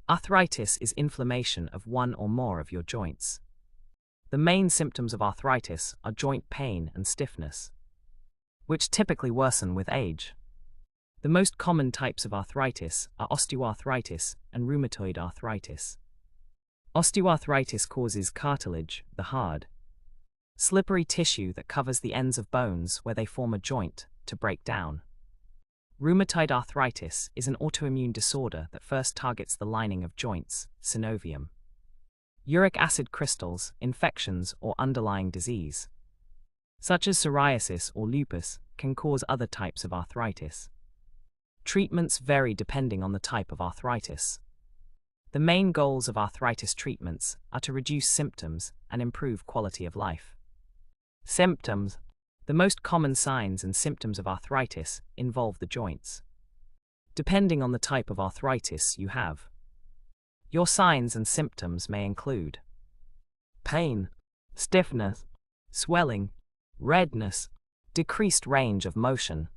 Arthritis is inflammation of one or more of your joints. The main symptoms of arthritis are joint pain and stiffness, which typically worsen with age. The most common types of arthritis are osteoarthritis and rheumatoid arthritis. Osteoarthritis causes cartilage, the hard, slippery tissue that covers the ends of bones where they form a joint, to break down. Rheumatoid arthritis is an autoimmune disorder that first targets the lining of joints, synovium. Uric acid crystals, infections, or underlying disease, such as psoriasis or lupus, can cause other types of arthritis. Treatments vary depending on the type of arthritis. The main goals of arthritis treatments are to reduce symptoms and improve quality of life. Symptoms. The most common signs and symptoms of arthritis involve the joints. Depending on the type of arthritis you have, your signs and symptoms may include pain, stiffness, swelling, redness, decreased range of motion.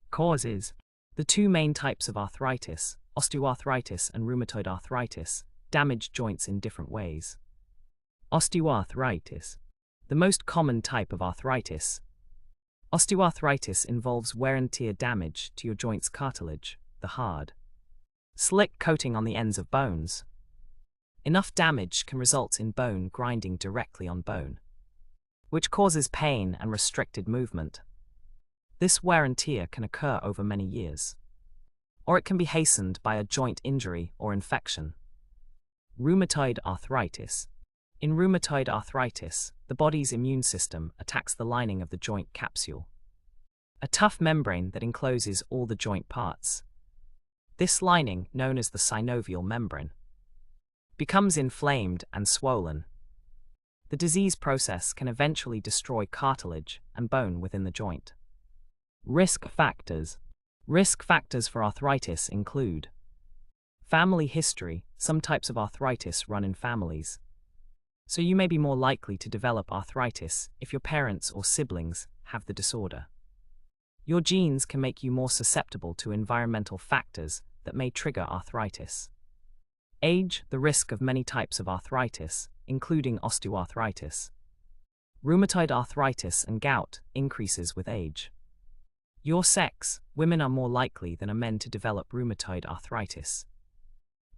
Causes. The two main types of arthritis, osteoarthritis and rheumatoid arthritis, damage joints in different ways. Osteoarthritis. The most common type of arthritis. Osteoarthritis involves wear and tear damage to your joint's cartilage, the hard, slick coating on the ends of bones. Enough damage can result in bone grinding directly on bone, which causes pain and restricted movement. This wear and tear can occur over many years, or it can be hastened by a joint injury or infection. Rheumatoid arthritis. In rheumatoid arthritis, the body's immune system attacks the lining of the joint capsule, a tough membrane that encloses all the joint parts. This lining, known as the synovial membrane, becomes inflamed and swollen. The disease process can eventually destroy cartilage and bone within the joint. Risk factors. Risk factors for arthritis include family history. Some types of arthritis run in families, so you may be more likely to develop arthritis if your parents or siblings have the disorder. Your genes can make you more susceptible to environmental factors that may trigger arthritis. Age. The risk of many types of arthritis, including osteoarthritis, rheumatoid arthritis and gout, increases with age. Your sex. Women are more likely than are men to develop rheumatoid arthritis,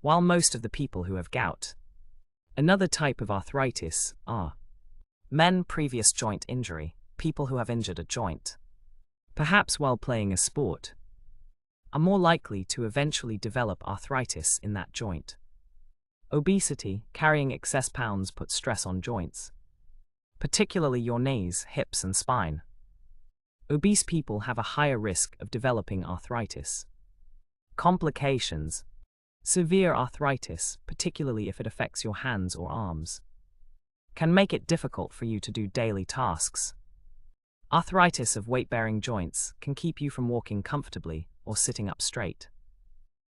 while most of the people who have gout. Another type of arthritis are men. Previous joint injury. People who have injured a joint, perhaps while playing a sport, are more likely to eventually develop arthritis in that joint. Obesity. Carrying excess pounds puts stress on joints, particularly your knees, hips, and spine. Obese people have a higher risk of developing arthritis. Complications. Severe arthritis, particularly if it affects your hands or arms, can make it difficult for you to do daily tasks. Arthritis of weight-bearing joints can keep you from walking comfortably or sitting up straight.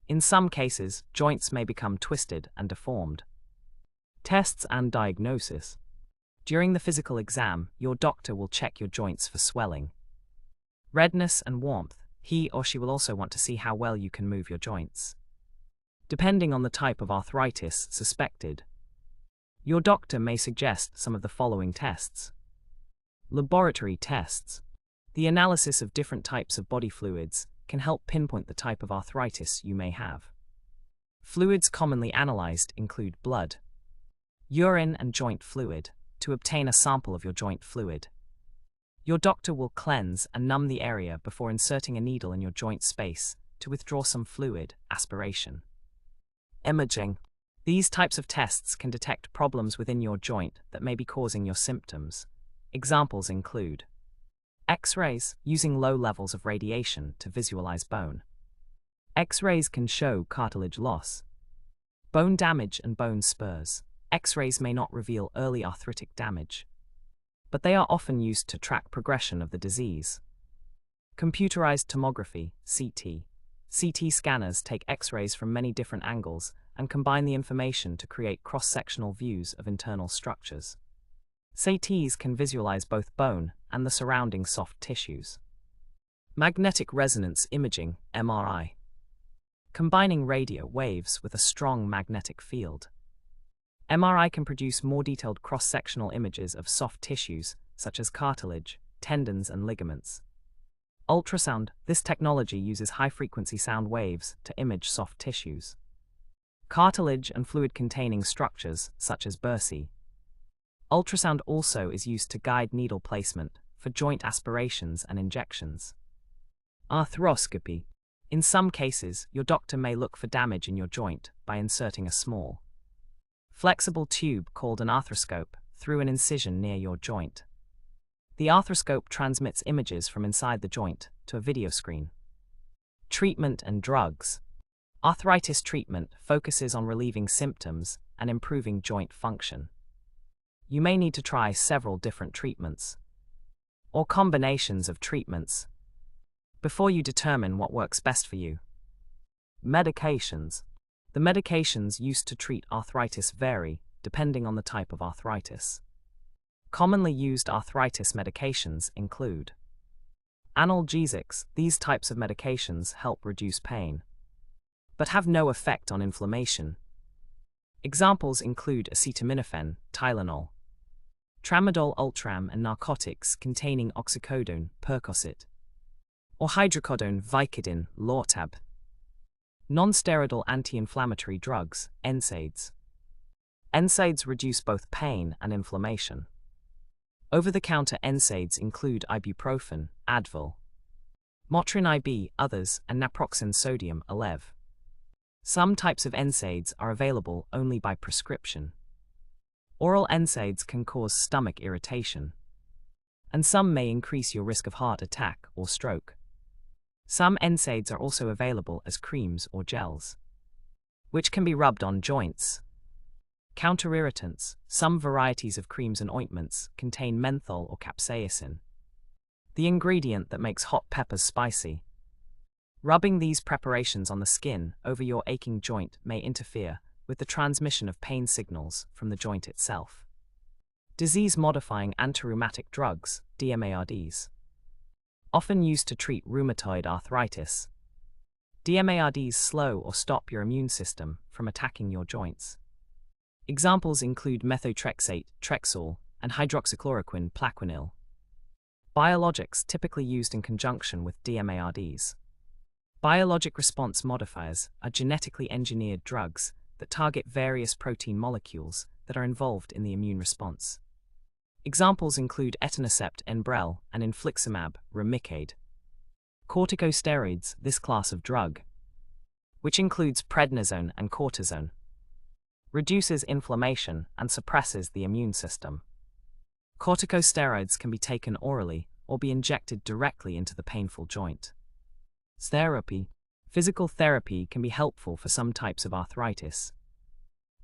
In some cases, joints may become twisted and deformed. Tests and diagnosis. During the physical exam, your doctor will check your joints for swelling, redness, and warmth. He or she will also want to see how well you can move your joints. Depending on the type of arthritis suspected, your doctor may suggest some of the following tests. Laboratory tests. The analysis of different types of body fluids can help pinpoint the type of arthritis you may have. Fluids commonly analyzed include blood, urine, and joint fluid. To obtain a sample of your joint fluid, your doctor will cleanse and numb the area before inserting a needle in your joint space to withdraw some fluid, aspiration. Imaging. These types of tests can detect problems within your joint that may be causing your symptoms. Examples include X-rays, using low levels of radiation to visualize bone. X-rays can show cartilage loss, bone damage, and bone spurs. X-rays may not reveal early arthritic damage, but they are often used to track progression of the disease. Computerized tomography, CT. CT scanners take X-rays from many different angles and combine the information to create cross-sectional views of internal structures. CTs can visualize both bone and the surrounding soft tissues. Magnetic resonance imaging, MRI. combining radio waves with a strong magnetic field. MRI can produce more detailed cross-sectional images of soft tissues, such as cartilage, tendons, and ligaments. Ultrasound. This technology uses high-frequency sound waves to image soft tissues, cartilage, and fluid-containing structures, such as bursae. Ultrasound also is used to guide needle placement for joint aspirations and injections. Arthroscopy. In some cases, your doctor may look for damage in your joint by inserting a small, flexible tube called an arthroscope through an incision near your joint. The arthroscope transmits images from inside the joint to a video screen. Treatment and drugs. Arthritis treatment focuses on relieving symptoms and improving joint function. You may need to try several different treatments or combinations of treatments before you determine what works best for you. Medications. The medications used to treat arthritis vary depending on the type of arthritis. Commonly used arthritis medications include analgesics. These types of medications help reduce pain, but have no effect on inflammation. Examples include acetaminophen, Tylenol, tramadol, Ultram, and narcotics containing oxycodone, Percocet, or hydrocodone, Vicodin, Lortab. Non-steroidal anti-inflammatory drugs, NSAIDs. NSAIDs reduce both pain and inflammation. Over-the-counter NSAIDs include ibuprofen, Advil, Motrin IB, others, and naproxen sodium, Alev. Some types of NSAIDs are available only by prescription. Oral NSAIDs can cause stomach irritation, and some may increase your risk of heart attack or stroke. Some NSAIDs are also available as creams or gels, which can be rubbed on joints. Counterirritants. Some varieties of creams and ointments contain menthol or capsaicin, the ingredient that makes hot peppers spicy. Rubbing these preparations on the skin over your aching joint may interfere with the transmission of pain signals from the joint itself. Disease-modifying antirheumatic drugs, DMARDs. Often used to treat rheumatoid arthritis. DMARDs slow or stop your immune system from attacking your joints. Examples include methotrexate, Trexall, and hydroxychloroquine, Plaquenil. Biologics typically used in conjunction with DMARDs. Biologic response modifiers are genetically engineered drugs that target various protein molecules that are involved in the immune response. Examples include etanercept, Enbrel, and infliximab, Remicade. Corticosteroids. This class of drug, which includes prednisone and cortisone, reduces inflammation and suppresses the immune system. Corticosteroids can be taken orally or be injected directly into the painful joint. Therapy. Physical therapy can be helpful for some types of arthritis.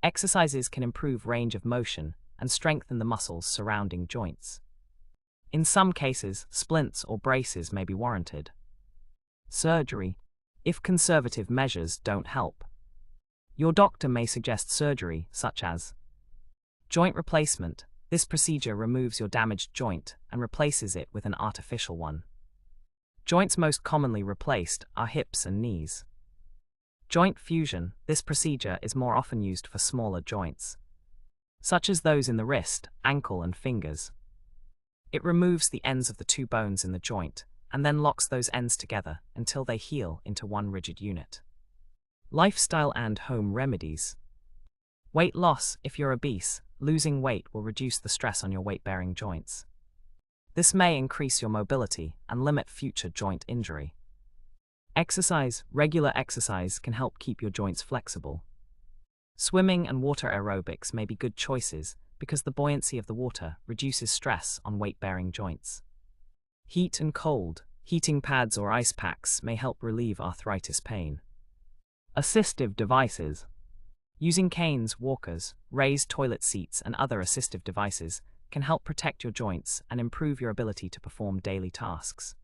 Exercises can improve range of motion and strengthen the muscles surrounding joints. In some cases, splints or braces may be warranted. Surgery. If conservative measures don't help, your doctor may suggest surgery, such as joint replacement. This procedure removes your damaged joint and replaces it with an artificial one. Joints most commonly replaced are hips and knees. Joint fusion. This procedure is more often used for smaller joints, such as those in the wrist, ankle, and fingers. It removes the ends of the two bones in the joint and then locks those ends together until they heal into one rigid unit. Lifestyle and home remedies. Weight loss. If you're obese, losing weight will reduce the stress on your weight-bearing joints. This may increase your mobility and limit future joint injury. Exercise. Regular exercise can help keep your joints flexible. Swimming and water aerobics may be good choices because the buoyancy of the water reduces stress on weight-bearing joints. Heat and cold. Heating pads or ice packs may help relieve arthritis pain. Assistive devices. Using canes, walkers, raised toilet seats, and other assistive devices can help protect your joints and improve your ability to perform daily tasks.